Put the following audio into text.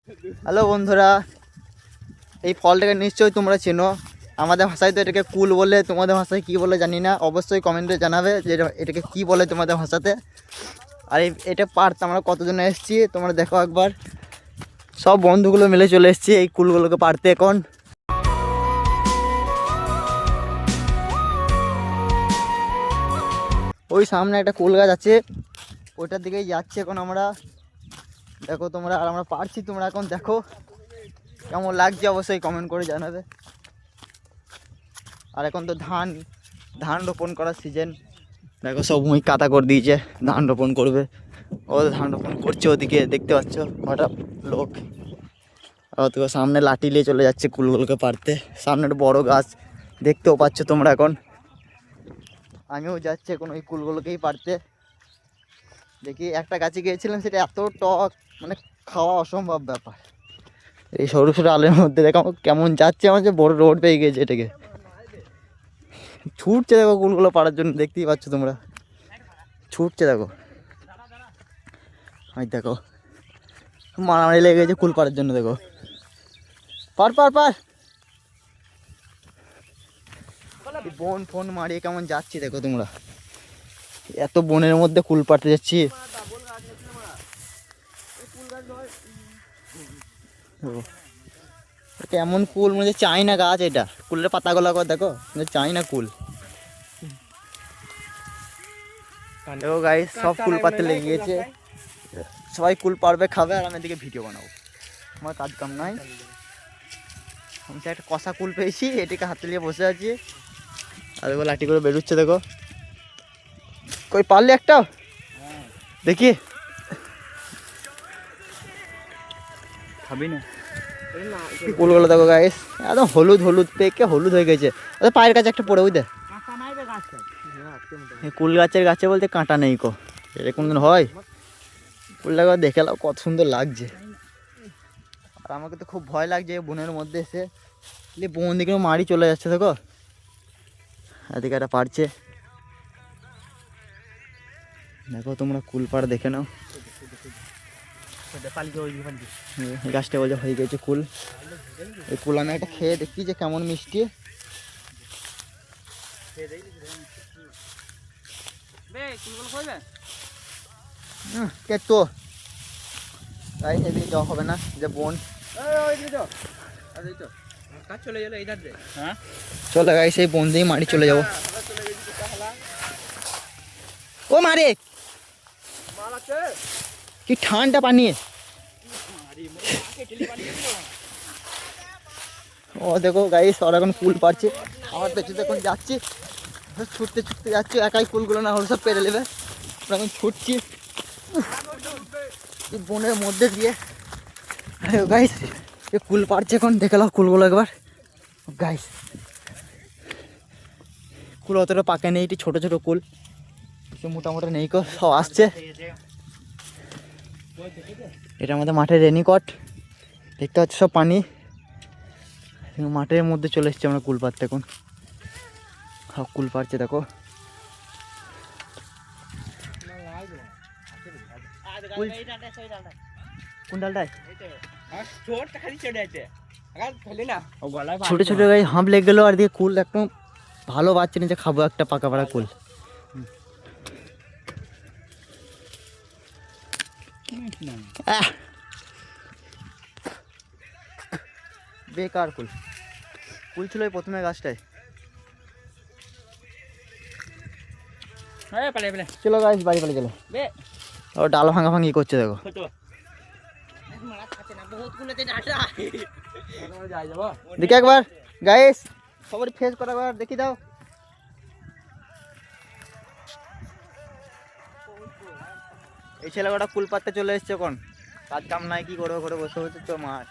Hello বন্ধুরা, এই ফলটাকে নিশ্চয়ই তোমরা চেনো। আমাদের ভাষায় তো এটাকে কুল বলে, তোমাদের ভাষায় কী বলে জানি না, অবশ্যই কমেন্টে জানাবে যে এটাকে কী বলে তোমাদের ভাষাতে। আর এটা পারতে আমরা কতজন এসেছি তোমরা দেখো একবার। সব বন্ধুগুলো মিলে চলে এসেছি এই কুলগুলোকে পারতে। এখন ওই সামনে একটা কুল গাছ আছে, ওইটার দিকেই যাচ্ছি এখন আমরা। দেখো তোমরা, আর আমরা পারছি, তোমরা এখন দেখো কেমন লাগছে অবশ্যই কমেন্ট করে জানাবে। আর এখন তো ধান রোপণ করার সিজন। দেখো সব মুই কাদা করে দিয়েছে, ধান রোপণ করবে। ও ধান রোপণ করছে, ওদিকে দেখতে পাচ্ছ কটা লোক। ওদিকে সামনে লাঠি নিয়ে চলে যাচ্ছে কুলগুলোকে পারতে। সামনে একটা বড় গাছ দেখতেও পাচ্ছ তোমরা। এখন আমিও যাচ্ছি এখন ওই কুলগুলোকেই পারতে। দেখি একটা গাছে গিয়েছিলাম, সেটা এত টক, মানে খাওয়া অসম্ভব ব্যাপার। এই সরু সরু আলের মধ্যে দেখো কেমন যাচ্ছে, আমার যে বড় রোড পেয়ে গেছে এটাকে। ছুটছে দেখো কুলগুলো পাড়ার জন্য, দেখতেই পাচ্ছ তোমরা, ছুটছে দেখো। আমি দেখো মারামারি লেগে গেছে কুল পাড়ার জন্য। দেখো পার পার পার, বন ফোন মারিয়ে কেমন যাচ্ছি দেখো তোমরা। এত বনের মধ্যে কুল পাড়তে যাচ্ছি। এমন কুল মানে চাই না গাছ, এটা কুলের পাতাগুলো দেখো, চাই না কুল। দেখো গাইস, সব কুল পাড়তে লেগে গিয়েছে। সবাই কুল পারবে, খাবে, আর আমি এদিকে ভিডিও বানাবো। আমার কাজ কাম নাই। আমি একটা কষা কুল পেয়েছি, এটাকে হাতে নিয়ে বসে আছি। আর দেখো লাঠি করে বেরোচ্ছে দেখো। কই পারলে একটা দেখি, খাবি না কুলগুলো দেখো গাইস, একদম হলুদ হলুদ পেকে হলুদ হয়ে গেছে। ওদের পায়ের কাছে একটা পড়ে, বুঝতে কুল গাছে বলতে কাঁটা নেই কো, এটা কোনদিন হয়? ফুলটাকে দেখে নাও কত সুন্দর লাগছে। আর আমাকে তো খুব ভয় লাগছে বনের মধ্যে এসে। বন দিকে মারি চলে যাচ্ছে দেখো, এদিকে একটা পারছে। দেখো তোমরা কুল পাড় দেখে নাও। এই গাছটা বলছে হয়ে গেছে কুল। এই কুল আমি একটা খেয়ে দেখি যে কেমন মিষ্টি। কে তো তাই এদিকে যাওয়া হবে না, যে বোন। চলে গাই, সেই বোন দিয়ে মারি চলে যাবো। ও মারে কি ঠান্ডা পানি। ও দেখো গাইস, ওরা এখন কুল পারছে, আমার পেছনে এখন যাচ্ছি, ছুটতে ছুটতে যাচ্ছি। একাই কুলগুলো না হলে সব পেরে নেবে। এখন ছুটছি বনের মধ্যে দিয়ে। গাইস এ কুল পারছে এখন, দেখে নাও কুলগুলো একবার। গাইস কুল অতটা পাকে নেই, এটি ছোটো ছোটো কুল, সে মোটামুটি নেই কো, সব আসছে। এটা আমাদের মাঠের রেনিকট, দেখতে পাচ্ছি সব পানি। মাঠের মধ্যে চলে এসছে আমরা কুল পাড়তে এখন। সব কুল পাড়ছে দেখো। কোন ডালটায়? ছোট ছোট গায়ে হাঁপ লেগে গেলো, আর দিয়ে কুল একদম ভালো পাচ্ছে না যে খাবো একটা পাকা পাড়া কুল। বেকার কুল, কুল ছিল প্রথমে গাছটায়। চলো গাছ বাড়ি পালে চলো। ও ডাল ভাঙা ভাঙি করছে দেখো। দেখি একবার গাইস, সবার ফেস করা একবার দেখি দাও। এই ছেলে কটা কুল পাততে চলে এসছে এখন, কাজ কাম নাই, কি করবো, ঘরে বসে বসে তো মাঠ।